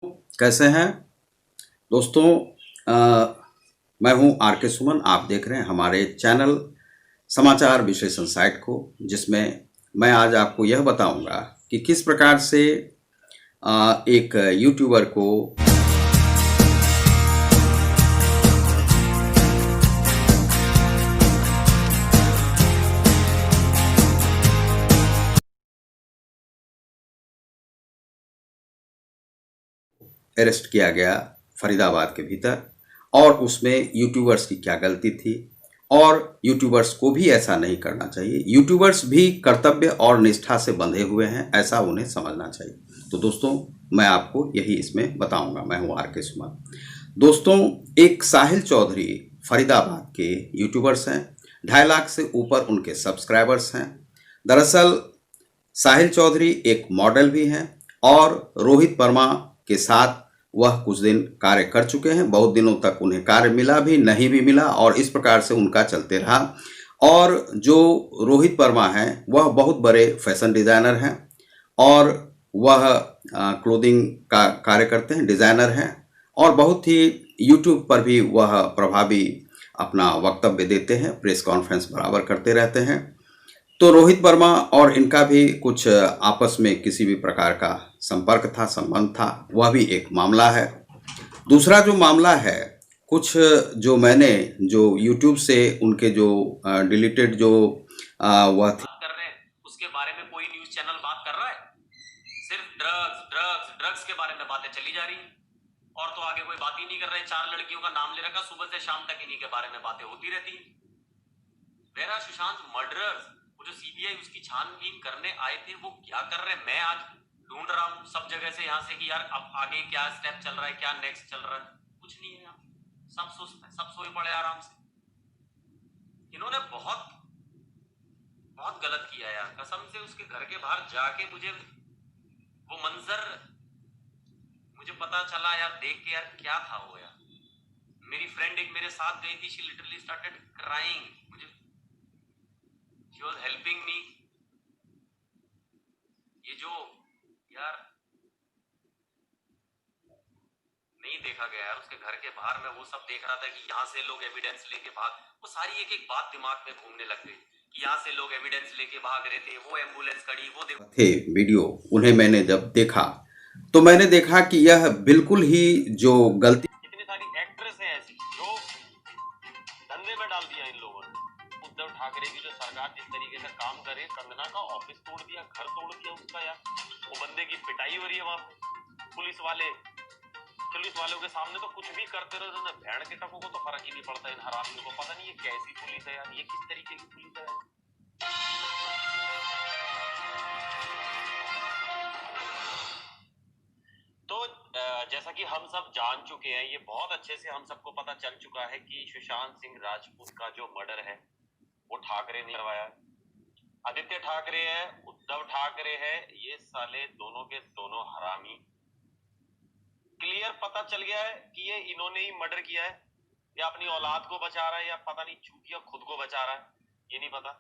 कैसे हैं दोस्तों। मैं हूं आर के सुमन। आप देख रहे हैं हमारे चैनल समाचार विश्लेषण साइट को, जिसमें मैं आज आपको यह बताऊंगा कि किस प्रकार से एक यूट्यूबर को अरेस्ट किया गया फरीदाबाद के भीतर, और उसमें यूट्यूबर्स की क्या गलती थी और यूट्यूबर्स को भी ऐसा नहीं करना चाहिए। यूट्यूबर्स भी कर्तव्य और निष्ठा से बंधे हुए हैं, ऐसा उन्हें समझना चाहिए। तो दोस्तों, मैं आपको यही इसमें बताऊंगा। मैं हूं आर के सुमन। दोस्तों, एक साहिल चौधरी फरीदाबाद के यूट्यूबर्स हैं। 2.5 लाख से ऊपर उनके सब्सक्राइबर्स हैं। दरअसल साहिल चौधरी एक मॉडल भी हैं और रोहित वर्मा के साथ वह कुछ दिन कार्य कर चुके हैं। बहुत दिनों तक उन्हें कार्य मिला भी, नहीं भी मिला, और इस प्रकार से उनका चलते रहा। और जो रोहित वर्मा हैं वह बहुत बड़े फैशन डिज़ाइनर हैं और वह क्लोथिंग का कार्य करते हैं, डिज़ाइनर हैं, और बहुत ही यूट्यूब पर भी वह प्रभावी अपना वक्तव्य देते हैं, प्रेस कॉन्फ्रेंस बराबर करते रहते हैं। तो रोहित वर्मा और इनका भी कुछ आपस में किसी भी प्रकार का संपर्क था, संबंध था, वह भी एक मामला है। दूसरा जो मामला है, कुछ जो मैंने जो YouTube से उनके जो डिलीटेड जो वह बात कर रहे हैं, उसके बारे में कोई न्यूज चैनल बात कर रहा है? सिर्फ ड्रग्स ड्रग्स ड्रग्स के बारे में बातें चली जा रही हैं, और तो आगे कोई बात ही नहीं कर रहे। 4 लड़कियों का नाम ले रखा, सुबह से शाम तक इन्हीं के बारे में बातें होती रहती हैं। Where are Sushant murderers? वो जो सीबीआई उसकी छानबीन करने आए थे, वो क्या कर रहे हैं? मैं आज ढूंढ रहा हूं सब जगह से यहाँ से कि यार अब आगे क्या स्टेप चल रहा है, क्या नेक्स्ट चल रहा है। कुछ नहीं है यहाँ, सब सुस्त है, सब सोए पड़े आराम से। इन्होंने बहुत बहुत गलत किया यार, कसम से। उसके घर के बाहर जाके मुझे वो मंजर मुझे पता चला यार, देख के यार क्या था वो यार। मेरी फ्रेंड एक मेरे साथ गई थी, शी लिटरली स्टार्टेड क्राइंग। मुझे शी वाज हेल्पिंग मी। ये जो यार नहीं देखा गया यार, उसके घर के बाहर मैं वो सब देख रहा था कि यहाँ से लोग एविडेंस लेके भाग, वो सारी एक एक बात दिमाग में घूमने लग गई कि यहाँ से लोग एविडेंस लेके भाग रहे थे, वो एम्बुलेंस खड़ी, वो देखो थे वीडियो। उन्हें मैंने जब देखा तो मैंने देखा कि यह बिल्कुल ही जो गलती, कितनी सारी एक्ट्रेस है ऐसी जो धंधे में डाल दिया इन लोगों ने। उद्धव ठाकरे की जो सरकार जिस तरीके से काम करे, कंगना का ऑफिस तोड़ दिया, घर तोड़ दिया उसका यार। वो बंदे की पिटाई हो रही है वहां पे। पुलिस वालों के सामने तो कुछ भी करते रहो ना, भैंड के टकों को तो फर्क ही नहीं पड़ता इन हरामियों को। पता नहीं ये कैसी पुलिस है यार, ये किस तरीके की पुलिस है यार। तो जैसा कि हम सब जान चुके हैं, ये बहुत अच्छे से हम सबको पता चल चुका है कि सुशांत सिंह राजपूत का जो मर्डर है वो ठाकरे ने करवाया है। आदित्य ठाकरे है, उद्धव ठाकरे है, ये साले दोनों के दोनों हरामी। क्लियर पता चल गया है कि ये इन्होंने ही मर्डर किया है, या अपनी औलाद को बचा रहा है, या पता नहीं चूतिया खुद को बचा रहा है, ये नहीं पता।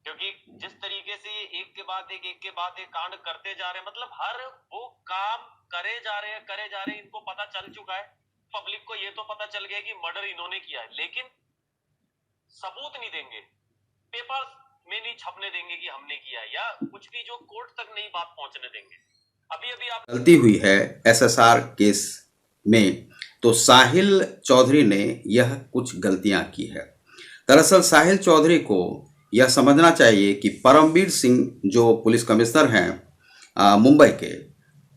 क्योंकि जिस तरीके से ये एक के बाद एक कांड करते जा रहे हैं, मतलब हर वो काम करे जा रहे हैं, इनको पता चल चुका है। पब्लिक को ये तो पता चल गया कि मर्डर इन्होंने किया है, लेकिन सबूत नहीं देंगे, पेपर्स में नहीं छपने देंगे कि हमने किया है, या कुछ भी जो कोर्ट तक नहीं बात पहुंचने देंगे। अभी आप गलती हुई है SSR केस में, तो साहिल चौधरी ने यह कुछ गलतियां की है। दरअसल साहिल चौधरी को यह समझना चाहिए कि परमवीर सिंह जो पुलिस कमिश्नर हैं मुंबई के,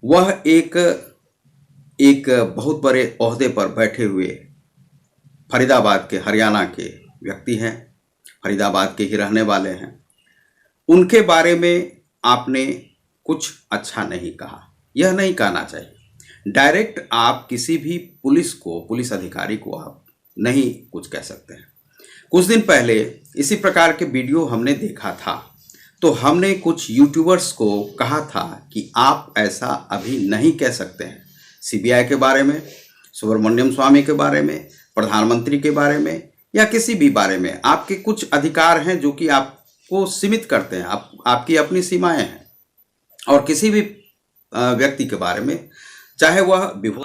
वह एक बहुत बड़े ओहदे पर बैठे हुए फरीदाबाद के, हरियाणा के व्यक्ति हैं, फरीदाबाद के ही रहने वाले हैं। उनके बारे में आपने कुछ अच्छा नहीं कहा, यह नहीं कहना चाहिए। डायरेक्ट आप किसी भी पुलिस अधिकारी को आप नहीं कुछ कह सकते हैं। कुछ दिन पहले इसी प्रकार के वीडियो हमने देखा था, तो हमने कुछ यूट्यूबर्स को कहा था कि आप ऐसा अभी नहीं कह सकते हैं। सीबीआई के बारे में, सुब्रमण्यम स्वामी के बारे में, प्रधानमंत्री के बारे में, या किसी भी बारे में आपके कुछ अधिकार हैं जो कि आपको सीमित करते हैं। आपकी अपनी सीमाएं हैं, और किसी भी व्यक्ति के बारे में चाहे वह विभो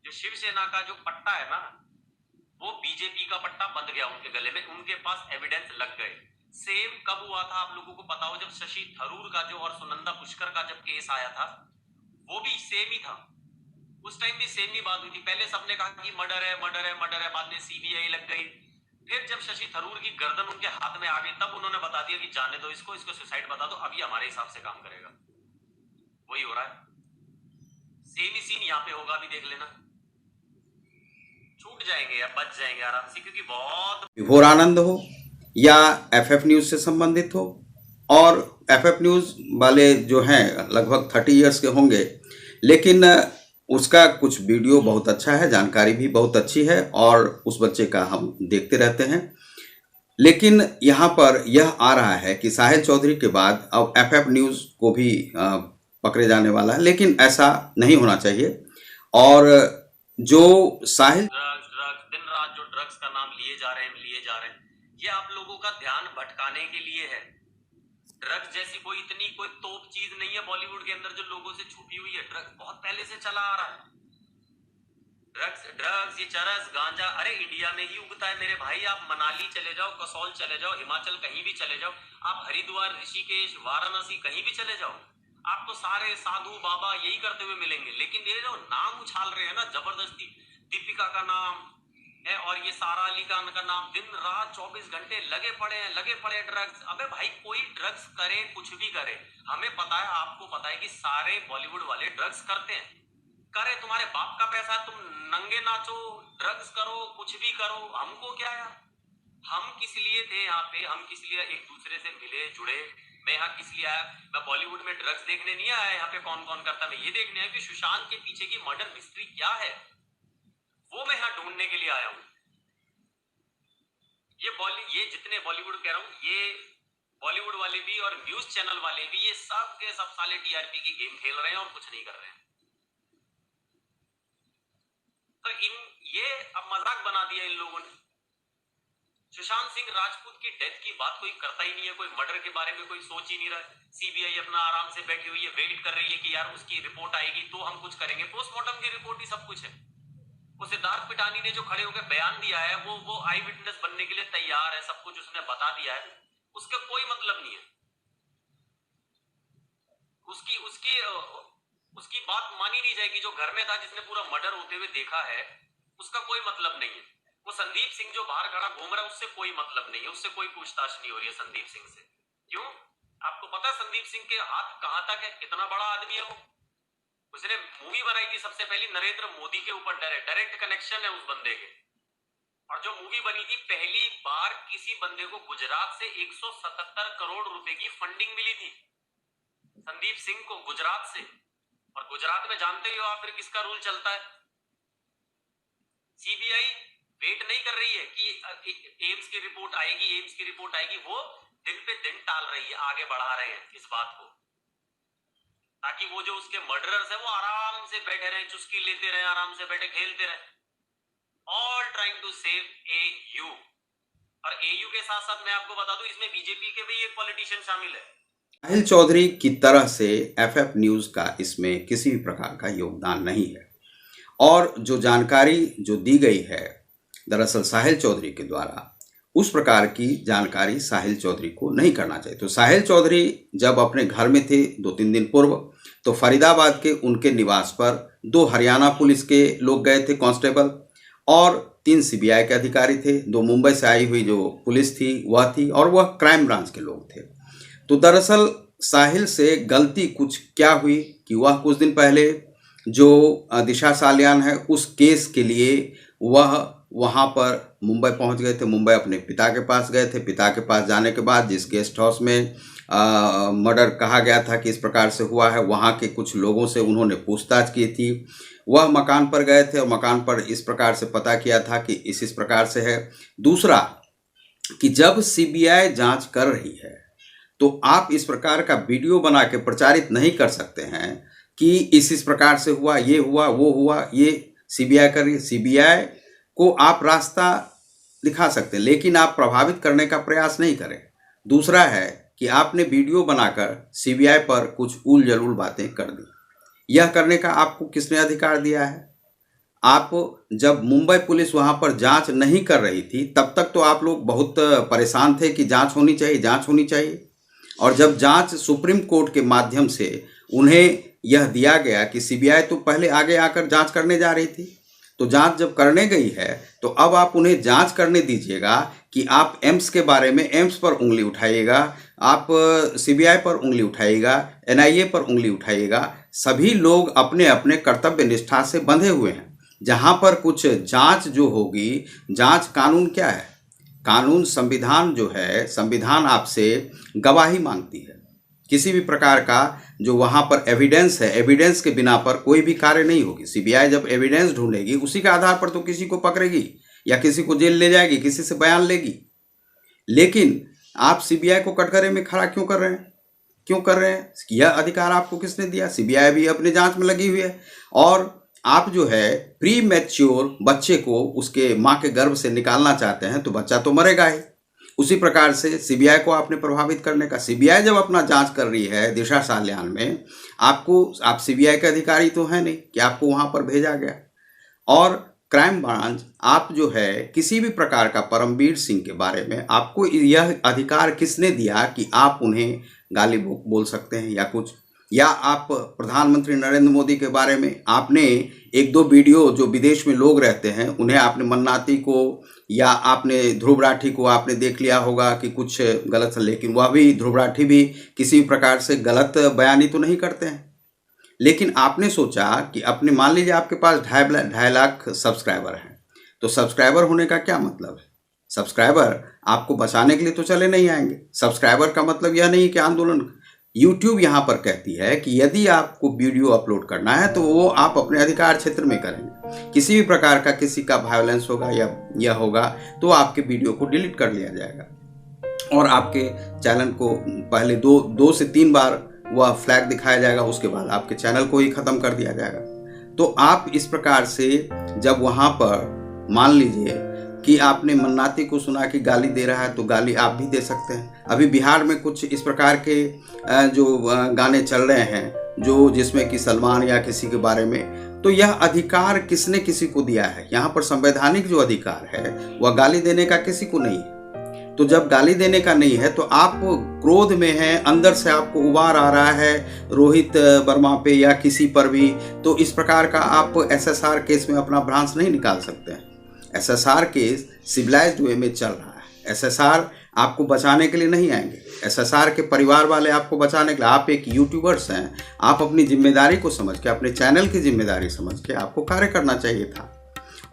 जो शिवसेना का जो पट्टा है ना, वो बीजेपी का पट्टा बंध गया उनके गले में, उनके पास एविडेंस लग गए। सेम कब हुआ था आप लोगों को पता हो, जब शशि थरूर का जो और सुनंदा पुष्कर का जब केस आया था, वो भी सेम ही था। उस टाइम भी सेम ही बात हुई थी। पहले सबने कहा कि मर्डर है मर्डर है मर्डर है, बाद में सीबीआई लग गई। फिर जब शशि थरूर की गर्दन उनके हाथ में आ गई, तब उन्होंने बता दिया कि जाने दो इसको, इसको सुसाइड बता दो, अभी हमारे हिसाब से काम करेगा। वही हो रहा है, सेम ही सीन यहाँ पे होगा, अभी देख लेना। छूट जाएंगे या बच जाएंगे आराम से, क्योंकि बहुत विभोरानंद हो या एफएफ न्यूज से संबंधित हो, और एफएफ न्यूज वाले जो हैं लगभग 30 इयर्स के होंगे, लेकिन उसका कुछ वीडियो बहुत अच्छा है, जानकारी भी बहुत अच्छी है, और उस बच्चे का हम देखते रहते हैं। लेकिन यहाँ पर यह आ रहा है कि साहिल चौधरी के बाद अब एफएफ न्यूज को भी पकड़े जाने वाला है, लेकिन ऐसा नहीं होना चाहिए। और जो साहिल ड्रग्स ड्रग्स दिन रात जो ड्रग्स का नाम लिए जा रहे हैं, ये आप लोगों का ध्यान भटकाने के लिए है। ड्रग्स जैसी कोई इतनी कोई तोप चीज नहीं है बॉलीवुड के अंदर जो लोगों से छुपी हुई है। ड्रग्स बहुत पहले से चला आ रहा है। ड्रग्स ये चरस गांजा, अरे इंडिया में ही उगता है मेरे भाई। आप मनाली चले जाओ, कसौल चले जाओ, हिमाचल कहीं भी चले जाओ, आप हरिद्वार, ऋषिकेश, वाराणसी कहीं भी चले जाओ, आपको सारे साधु बाबा यही करते हुए मिलेंगे। लेकिन ये जो नाम उछाल रहे हैं ना जबरदस्ती, दीपिका का नाम है और ये सारा अली खान का नाम, दिन रात 24 घंटे लगे पड़े हैं ड्रग्स। अबे भाई कोई ड्रग्स करे, कुछ भी करे, हमें पता है, आपको पता है कि सारे बॉलीवुड वाले ड्रग्स करते हैं। करे, तुम्हारे बाप का पैसा, तुम नंगे नाचो, ड्रग्स करो, कुछ भी करो, हमको क्या यार। हम किस लिए थे यहाँ पे, हम किस लिए एक दूसरे से मिले जुड़े। मैं यहाँ किस लिए आया, मैं बॉलीवुड में ड्रग्स देखने नहीं आया यहाँ पे कौन कौन करता, मैं ये देखने आया कि सुशांत के पीछे की मर्डर मिस्ट्री क्या है, वो मैं यहाँ ढूंढने के लिए आया हूँ। ये जितने बॉलीवुड कह रहा हूँ, ये बॉलीवुड वाले भी और न्यूज चैनल वाले भी, ये सब के सब साले टीआरपी की गेम खेल रहे हैं और कुछ नहीं कर रहे हैं। तो ये अब मजाक बना दिया इन लोगों ने। सुशांत सिंह राजपूत की डेथ की बात कोई करता ही नहीं है, कोई मर्डर के बारे में कोई सोच ही नहीं रहा है। सीबीआई अपना आराम से बैठी हुई है, वेट कर रही है कि यार उसकी रिपोर्ट आएगी तो हम कुछ करेंगे। पोस्टमार्टम की रिपोर्ट ही सब कुछ है। वो सिद्धार्थ पिटानी ने जो खड़े होकर बयान दिया है, वो आई विटनेस बनने के लिए तैयार है, सब कुछ उसने बता दिया है, उसका कोई मतलब नहीं है। उसकी उसकी उसकी बात मानी नहीं जाएगी। जो घर में था, जिसने पूरा मर्डर होते हुए देखा है, उसका कोई मतलब नहीं है। वो संदीप सिंह जो बाहर खड़ा घूम रहा है, उससे कोई मतलब नहीं है, उससे कोई पूछताछ नहीं हो रही है संदीप सिंह से। क्यों? आपको पता है संदीप सिंह के हाथ कहां तक है, कितना बड़ा आदमी है वो। उसने मूवी बनाई थी सबसे पहली नरेंद्र मोदी के ऊपर, डायरेक्ट कनेक्शन है उस बंदे के। और जो मूवी बनी थी, पहली बार किसी बंदे को गुजरात से 177 करोड़ रुपए की फंडिंग मिली थी, संदीप सिंह को, गुजरात से। और गुजरात में जानते ही हो आप फिर किसका रूल चलता है। सीबीआई वेट नहीं कर रही है कि एम्स की रिपोर्ट आएगी, एम्स की रिपोर्ट आएगी, वो दिन पे दिन टाल रही है, आगे बढ़ा रहे हैं इस बात को, ताकि वो जो उसके मर्डरर्स है वो आराम से बैठे रहे, चुस्की लेते रहे, आराम से बैठे खेलते रहे। All trying to save AU. और एयू के साथ साथ मैं आपको बता दूं, इसमें बीजेपी के भी एक पॉलिटिशियन शामिल है। साहिल चौधरी की तरह से एफएफ न्यूज का इसमें किसी भी प्रकार का योगदान नहीं है, और जो जानकारी जो दी गई है दरअसल साहिल चौधरी के द्वारा, उस प्रकार की जानकारी साहिल चौधरी को नहीं करना चाहिए। तो साहिल चौधरी जब अपने घर में थे 2-3 दिन पूर्व, तो फरीदाबाद के उनके निवास पर 2 हरियाणा पुलिस के लोग गए थे, कांस्टेबल, और 3 सीबीआई के अधिकारी थे, 2 मुंबई से आई हुई जो पुलिस थी वह थी, और वह क्राइम ब्रांच के लोग थे। तो दरअसल साहिल से गलती कुछ क्या हुई कि वह कुछ दिन पहले जो दिशा सालियान है, उस केस के लिए वह वहाँ पर मुंबई पहुँच गए थे। मुंबई अपने पिता के पास गए थे। पिता के पास जाने के बाद जिस गेस्ट हाउस में मर्डर कहा गया था कि इस प्रकार से हुआ है, वहाँ के कुछ लोगों से उन्होंने पूछताछ की थी। वह मकान पर गए थे और मकान पर इस प्रकार से पता किया था कि इस प्रकार से है। दूसरा कि जब सीबीआई जांच कर रही है तो आप इस प्रकार का वीडियो बना के प्रचारित नहीं कर सकते हैं कि इस प्रकार से हुआ, ये हुआ, वो हुआ, ये सीबीआई कर रही है। सीबीआई को आप रास्ता दिखा सकते हैं, लेकिन आप प्रभावित करने का प्रयास नहीं करें। दूसरा है कि आपने वीडियो बनाकर सीबीआई पर कुछ उल जलूल बातें कर दी। यह करने का आपको किसने अधिकार दिया है? आप जब मुंबई पुलिस वहां पर जांच नहीं कर रही थी तब तक तो आप लोग बहुत परेशान थे कि जांच होनी चाहिए, जांच होनी चाहिए। और जब जांच सुप्रीम कोर्ट के माध्यम से उन्हें यह दिया गया कि सीबीआई तो पहले आगे आकर जांच करने जा रही थी, तो जांच जब करने गई है तो अब आप उन्हें जांच करने दीजिएगा कि आप एम्स के बारे में एम्स पर उंगली उठाइएगा, आप सीबीआई पर उंगली उठाइएगा, एनआईए पर उंगली उठाइएगा। सभी लोग अपने अपने कर्तव्य निष्ठा से बंधे हुए हैं। जहां पर कुछ जांच जो होगी, जांच कानून क्या है? कानून संविधान जो है, संविधान आपसे गवाही मांगती है। किसी भी प्रकार का जो वहां पर एविडेंस है, एविडेंस के बिना पर कोई भी कार्य नहीं होगी। सीबीआई जब एविडेंस ढूंढेगी उसी के आधार पर तो किसी को पकड़ेगी या किसी को जेल ले जाएगी, किसी से बयान लेगी। लेकिन आप सीबीआई को कटघरे में खड़ा क्यों कर रहे हैं? क्यों कर रहे हैं? यह अधिकार आपको किसने दिया? सीबीआई भी अपने जांच में लगी हुई है। और आप जो है प्री मैच्योर बच्चे को उसके माँ के गर्भ से निकालना चाहते हैं तो बच्चा तो मरेगा ही। उसी प्रकार से सीबीआई को आपने प्रभावित करने का, सीबीआई जब अपना जांच कर रही है दिशा साल्यान में, आप सीबीआई के अधिकारी तो हैं नहीं कि आपको वहां पर भेजा गया। और क्राइम ब्रांच, आप जो है किसी भी प्रकार का परमवीर सिंह के बारे में आपको यह अधिकार किसने दिया कि आप उन्हें गाली बोल सकते हैं या कुछ? या आप प्रधानमंत्री नरेंद्र मोदी के बारे में आपने एक दो वीडियो, जो विदेश में लोग रहते हैं उन्हें आपने मन्नाती को या आपने ध्रुव राठी को आपने देख लिया होगा कि कुछ गलत, लेकिन वह भी ध्रुव राठी भी किसी प्रकार से गलत बयानी तो नहीं करते हैं। लेकिन आपने सोचा कि अपने, मान लीजिए आपके पास 2.5 लाख सब्सक्राइबर हैं, तो सब्सक्राइबर होने का क्या मतलब है? सब्सक्राइबर आपको बचाने के लिए तो चले नहीं आएंगे। सब्सक्राइबर का मतलब यह नहीं कि आंदोलन। यूट्यूब यहाँ पर कहती है कि यदि आपको वीडियो अपलोड करना है तो वो आप अपने अधिकार क्षेत्र में करेंगे। किसी भी प्रकार का किसी का वायलेंस होगा या यह होगा तो आपके वीडियो को डिलीट कर लिया जाएगा और आपके चैनल को पहले 2 से 3 बार वह फ्लैग दिखाया जाएगा, उसके बाद आपके चैनल को ही खत्म कर दिया जाएगा। तो आप इस प्रकार से जब वहाँ पर मान लीजिए कि आपने मन्नाती को सुना कि गाली दे रहा है तो गाली आप भी दे सकते हैं। अभी बिहार में कुछ इस प्रकार के जो गाने चल रहे हैं जो जिसमें कि सलमान या किसी के बारे में, तो यह अधिकार किसने किसी को दिया है? यहाँ पर संवैधानिक जो अधिकार है वह गाली देने का किसी को नहीं है। तो जब गाली देने का नहीं है तो आप क्रोध में हैं, अंदर से आपको उबार आ रहा है रोहित वर्मा पे या किसी पर भी, तो इस प्रकार का आप एसएसआर केस में अपना भ्रांस नहीं निकाल सकते हैं। एसएसआर केस सिविलाइज्ड वे में चल रहा है। एसएसआर आपको बचाने के लिए नहीं आएंगे। एसएसआर के परिवार वाले आपको बचाने के लिए, आप एक यूट्यूबर्स हैं, आप अपनी जिम्मेदारी को समझ के, अपने चैनल की जिम्मेदारी समझ के आपको कार्य करना चाहिए था।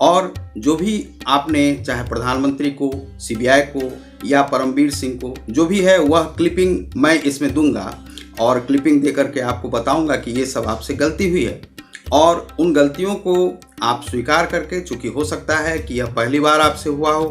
और जो भी आपने, चाहे प्रधानमंत्री को, सीबीआई को या परमवीर सिंह को, जो भी है वह क्लिपिंग मैं इसमें दूंगा और क्लिपिंग दे करके आपको बताऊंगा कि ये सब आपसे गलती हुई है और उन गलतियों को आप स्वीकार करके, चूंकि हो सकता है कि यह पहली बार आपसे हुआ हो,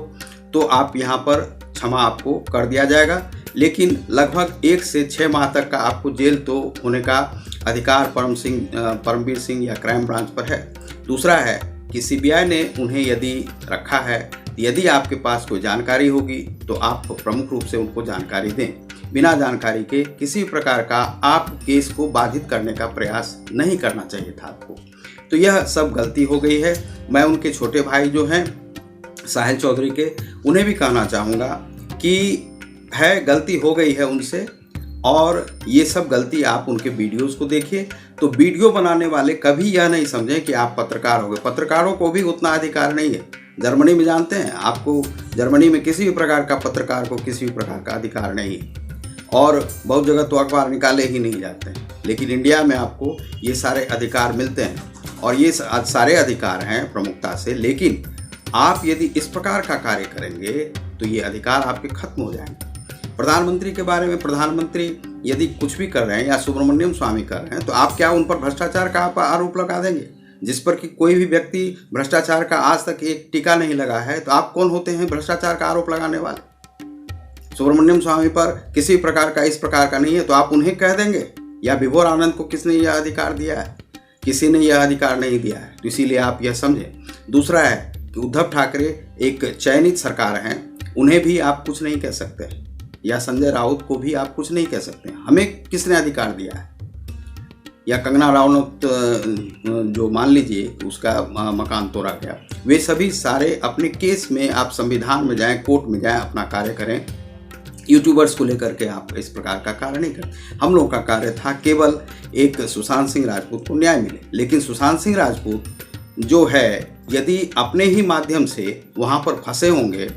तो आप यहाँ पर क्षमा आपको कर दिया जाएगा। लेकिन लगभग 1 से 6 माह तक का आपको जेल तो होने का अधिकार परमवीर सिंह या क्राइम ब्रांच पर है। दूसरा है कि सीबीआई ने उन्हें यदि रखा है, यदि आपके पास कोई जानकारी होगी तो आप प्रमुख रूप से उनको जानकारी दें। बिना जानकारी के किसी प्रकार का आप केस को बाधित करने का प्रयास नहीं करना चाहिए था आपको। तो यह सब गलती हो गई है। मैं उनके छोटे भाई जो हैं साहिल चौधरी के, उन्हें भी कहना चाहूँगा कि है गलती हो गई है उनसे, और ये सब गलती आप उनके वीडियोस को देखिए। तो वीडियो बनाने वाले कभी यह नहीं समझें कि आप पत्रकार हो गए। पत्रकारों को भी उतना अधिकार नहीं है। जर्मनी में जानते हैं आपको, जर्मनी में किसी भी प्रकार का पत्रकार को किसी भी प्रकार का अधिकार नहीं है और बहुत जगह तो अखबार निकाले ही नहीं जाते हैं। लेकिन इंडिया में आपको ये सारे अधिकार मिलते हैं और ये सारे अधिकार हैं प्रमुखता से। लेकिन आप यदि इस प्रकार का कार्य करेंगे तो ये अधिकार आपके खत्म हो जाएंगे। प्रधानमंत्री के बारे में, प्रधानमंत्री यदि कुछ भी कर रहे हैं या सुब्रमण्यम स्वामी कर रहे हैं तो आप क्या उन पर भ्रष्टाचार का आप आरोप लगा देंगे? जिस पर कि कोई भी व्यक्ति भ्रष्टाचार का आज तक एक टीका नहीं लगा है, तो आप कौन होते हैं भ्रष्टाचार का आरोप लगाने वाले? सुब्रमण्यम स्वामी पर किसी प्रकार का इस प्रकार का नहीं है तो आप उन्हें कह देंगे? या विभोर आनंद को किसने यह अधिकार दिया है? किसी ने यह अधिकार नहीं दिया है। तो इसीलिए आप यह समझें। दूसरा है कि उद्धव ठाकरे एक चयनित सरकार हैं, उन्हें भी आप कुछ नहीं कह सकते, या संजय राउत को भी आप कुछ नहीं कह सकते। हमें किसने अधिकार दिया है? या कंगना राउत जो मान लीजिए उसका मकान तोड़ा गया, वे सभी सारे अपने केस में आप संविधान में जाएं, कोर्ट में जाएं, अपना कार्य करें। यूट्यूबर्स को लेकर के आप इस प्रकार का कार्य नहीं करते। हम लोग का कार्य था केवल एक सुशांत सिंह राजपूत को न्याय मिले, लेकिन सुशांत सिंह राजपूत जो है यदि अपने ही माध्यम से वहाँ पर फंसे होंगे,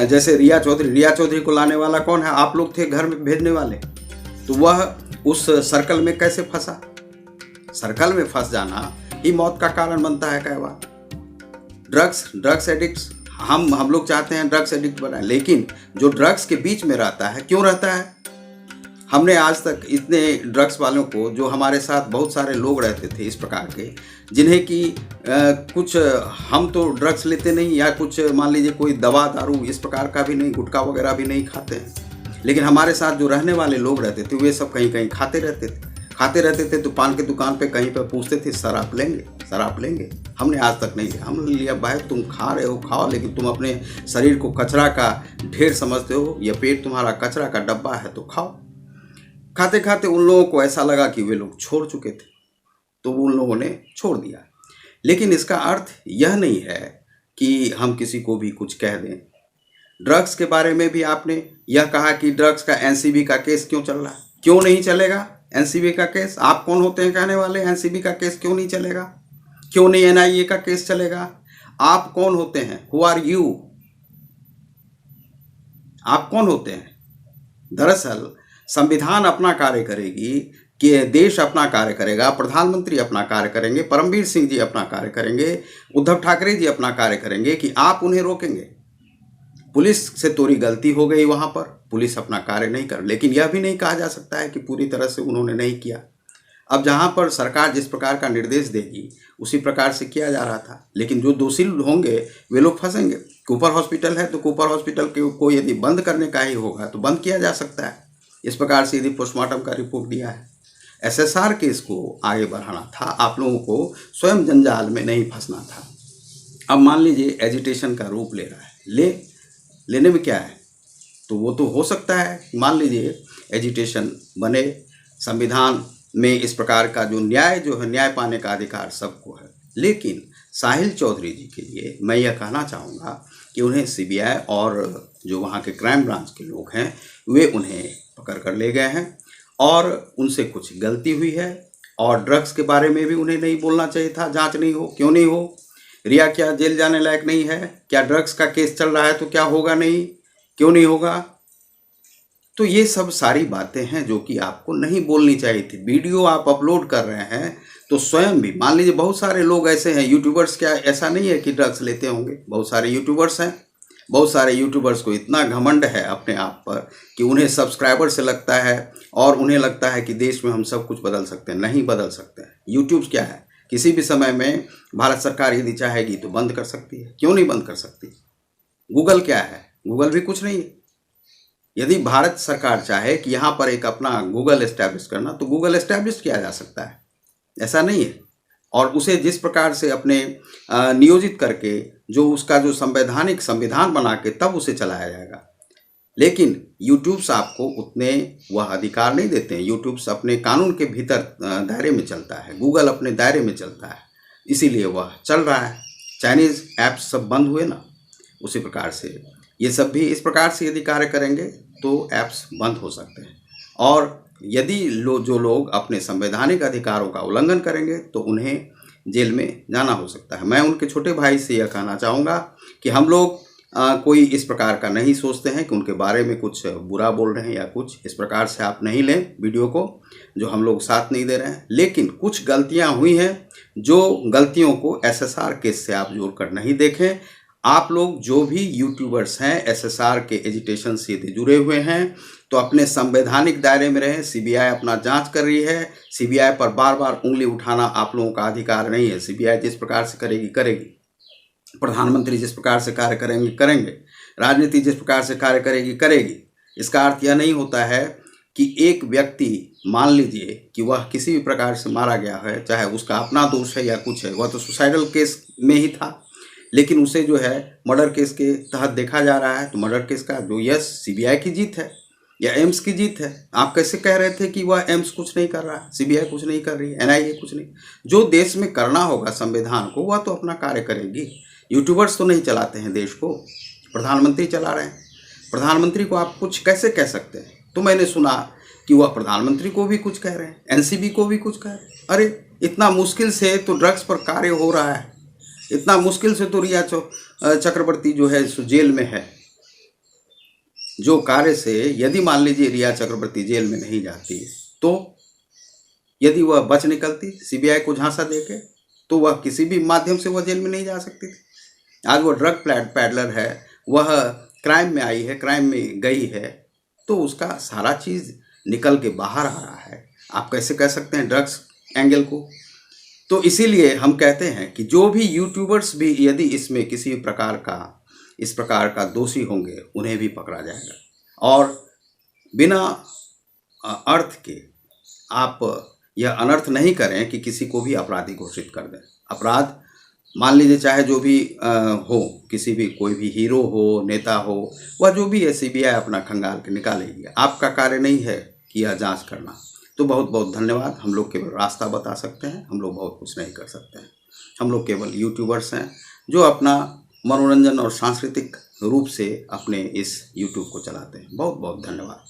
जैसे रिया चौधरी को लाने वाला कौन है? आप लोग थे घर में भेजने वाले, तो वह उस सर्कल में कैसे फंसा? सर्कल में फंस जाना ही मौत का कारण बनता है। कई बार ड्रग्स एडिक्ट्स हम लोग चाहते हैं ड्रग्स एडिक्ट बनाए, लेकिन जो ड्रग्स के बीच में रहता है क्यों रहता है? हमने आज तक इतने ड्रग्स वालों को, जो हमारे साथ बहुत सारे लोग रहते थे इस प्रकार के, जिन्हें कि कुछ हम तो ड्रग्स लेते नहीं, या कुछ मान लीजिए कोई दवा दारू इस प्रकार का भी नहीं, गुटखा वगैरह भी नहीं खाते हैं, लेकिन हमारे साथ जो रहने वाले लोग रहते थे वे सब कहीं कहीं खाते रहते थे। तो पान की दुकान पे कहीं पर पूछते थे सर आप लेंगे? हमने आज तक नहीं लिया। हमने लिया भाई तुम खा रहे हो खाओ, लेकिन तुम अपने शरीर को कचरा का ढेर समझते हो, यह पेट तुम्हारा कचरा का डब्बा है तो खाओ। खाते खाते उन लोगों को ऐसा लगा कि वे लोग छोड़ चुके थे, तो उन लोगों ने छोड़ दिया। लेकिन इसका अर्थ यह नहीं है कि हम किसी को भी कुछ कह दें। ड्रग्स के बारे में भी आपने यह कहा कि ड्रग्स का एनसीबी का केस क्यों चल रहा है? क्यों नहीं चलेगा एनसीबी का केस? आप कौन होते हैं कहने वाले एनसीबी का केस क्यों नहीं चलेगा? क्यों नहीं एनआईए का केस चलेगा? आप कौन होते हैं? Who are you? आप कौन होते हैं? दरअसल संविधान अपना कार्य करेगी, कि देश अपना कार्य करेगा, प्रधानमंत्री अपना कार्य करेंगे, परमवीर सिंह जी अपना कार्य करेंगे, उद्धव ठाकरे जी अपना कार्य करेंगे, कि आप उन्हें रोकेंगे। पुलिस से थोड़ी गलती हो गई वहाँ पर, पुलिस अपना कार्य नहीं कर, लेकिन यह भी नहीं कहा जा सकता है कि पूरी तरह से उन्होंने नहीं किया। अब जहाँ पर सरकार जिस प्रकार का निर्देश देगी उसी प्रकार से किया जा रहा था, लेकिन जो दोषी होंगे वे लोग फंसेंगे। कूपर हॉस्पिटल है तो कूपर हॉस्पिटल को यदि बंद करने का ही होगा तो बंद किया जा सकता है। इस प्रकार से यदि पोस्टमार्टम का रिपोर्ट दिया है, एसएसआर केस को आगे बढ़ाना था, आप लोगों को स्वयं जंजाल में नहीं फंसना था। अब मान लीजिए एजिटेशन का रूप ले रहा है, लेने में क्या है? तो वो तो हो सकता है, मान लीजिए एजिटेशन बने, संविधान में इस प्रकार का जो है न्याय पाने का अधिकार सबको है। लेकिन साहिल चौधरी जी के लिए मैं यह कहना चाहूँगा कि उन्हें सीबीआई और जो वहाँ के क्राइम ब्रांच के लोग हैं वे उन्हें पकड़ कर ले गए हैं और उनसे कुछ गलती हुई है, और ड्रग्स के बारे में भी उन्हें नहीं बोलना चाहिए था। जांच नहीं हो, क्यों नहीं हो? रिया क्या जेल जाने लायक नहीं है? क्या ड्रग्स का केस चल रहा है तो क्या होगा नहीं? क्यों नहीं होगा? तो ये सब सारी बातें हैं जो कि आपको नहीं बोलनी चाहिए थी। वीडियो आप अपलोड कर रहे हैं तो स्वयं भी मान लीजिए, बहुत सारे लोग ऐसे हैं यूट्यूबर्स, क्या ऐसा नहीं है कि ड्रग्स लेते होंगे? बहुत सारे यूट्यूबर्स हैं। बहुत सारे यूट्यूबर्स को इतना घमंड है अपने आप पर कि उन्हें सब्सक्राइबर से लगता है और उन्हें लगता है कि देश में हम सब कुछ बदल सकते हैं। नहीं बदल सकते हैं। यूट्यूब क्या है? किसी भी समय में भारत सरकार यदि चाहेगी तो बंद कर सकती है। क्यों नहीं बंद कर सकती? गूगल क्या है? गूगल भी कुछ नहीं है। यदि भारत सरकार चाहे कि यहाँ पर एक अपना गूगल एस्टैब्लिश करना, तो गूगल एस्टैब्लिश किया जा सकता है, ऐसा नहीं है। और उसे जिस प्रकार से अपने नियोजित करके जो उसका जो संवैधानिक संविधान बना के तब उसे चलाया जाएगा। लेकिन यूट्यूब्स आपको उतने वह अधिकार नहीं देते हैं। यूट्यूब्स अपने कानून के भीतर दायरे में चलता है, गूगल अपने दायरे में चलता है, इसीलिए वह चल रहा है। चाइनीज़ ऐप्स सब बंद हुए ना, उसी प्रकार से ये सब भी इस प्रकार से यदि कार्य करेंगे तो ऐप्स बंद हो सकते हैं। और यदि जो लोग अपने संवैधानिक अधिकारों का उल्लंघन करेंगे तो उन्हें जेल में जाना हो सकता है। मैं उनके छोटे भाई से यह कहना चाहूँगा कि हम लोग कोई इस प्रकार का नहीं सोचते हैं कि उनके बारे में कुछ बुरा बोल रहे हैं या कुछ इस प्रकार से आप नहीं लें वीडियो को, जो हम लोग साथ नहीं दे रहे हैं। लेकिन कुछ गलतियां हुई हैं, जो गलतियों को एसएसआर केस से आप जोड़कर नहीं देखें। आप लोग जो भी यूट्यूबर्स हैं एसएसआर के एजिटेशन से यदि जुड़े हुए हैं तो अपने संवैधानिक दायरे में रहें। सीबीआई अपना जांच कर रही है, सीबीआई पर बार बार उंगली उठाना आप लोगों का अधिकार नहीं है। सीबीआई जिस प्रकार से करेगी करेगी, प्रधानमंत्री जिस प्रकार से कार्य करेंगे करेंगे, राजनीति जिस प्रकार से कार्य करेगी करेगी। इसका अर्थ यह नहीं होता है कि एक व्यक्ति मान लीजिए कि वह किसी भी प्रकार से मारा गया है, चाहे उसका अपना दोष है या कुछ है, वह तो सुसाइडल केस में ही था, लेकिन उसे जो है मर्डर केस के तहत देखा जा रहा है। तो मर्डर केस का जो यस सीबीआई की जीत है। या एम्स की जीत है। आप कैसे कह रहे थे कि वह एम्स कुछ नहीं कर रहा है, सीबीआई कुछ नहीं कर रही है, एनआईए कुछ नहीं। जो देश में करना होगा संविधान को वह तो अपना कार्य करेगी। यूट्यूबर्स तो नहीं चलाते हैं देश को, प्रधानमंत्री चला रहे हैं। प्रधानमंत्री को आप कुछ कैसे कह सकते हैं? तो मैंने सुना कि वह प्रधानमंत्री को भी कुछ कह रहे हैं, एनसीबी को भी कुछ कह रहे हैं। अरे इतना मुश्किल से तो ड्रग्स पर कार्य हो रहा है, इतना मुश्किल से तो रिया चक्रवर्ती जो है सो जेल में है। जो कार्य से यदि मान लीजिए रिया चक्रवर्ती जेल में नहीं जाती, तो यदि वह बच निकलती सीबीआई को झांसा देके, तो वह किसी भी माध्यम से वह जेल में नहीं जा सकती थी। आज वह ड्रग पैडलर है, वह क्राइम में आई है, क्राइम में गई है, तो उसका सारा चीज़ निकल के बाहर आ रहा है। आप कैसे कह सकते हैं ड्रग्स एंगल को? तो इसीलिए हम कहते हैं कि जो भी यूट्यूबर्स भी यदि इसमें किसी इस प्रकार का दोषी होंगे, उन्हें भी पकड़ा जाएगा। और बिना अर्थ के आप यह अनर्थ नहीं करें कि किसी को भी अपराधी घोषित कर दें। अपराध मान लीजिए चाहे जो भी हो, किसी भी कोई भी हीरो हो, नेता हो, वह जो भी है सीबीआई अपना खंगाल के निकालेगी। आपका कार्य नहीं है कि यह जांच करना। तो बहुत बहुत धन्यवाद। हम लोग केवल रास्ता बता सकते हैं, हम लोग बहुत कुछ नहीं कर सकते हैं। हम लोग केवल यूट्यूबर्स हैं जो अपना मनोरंजन और सांस्कृतिक रूप से अपने इस यूट्यूब को चलाते हैं। बहुत बहुत धन्यवाद।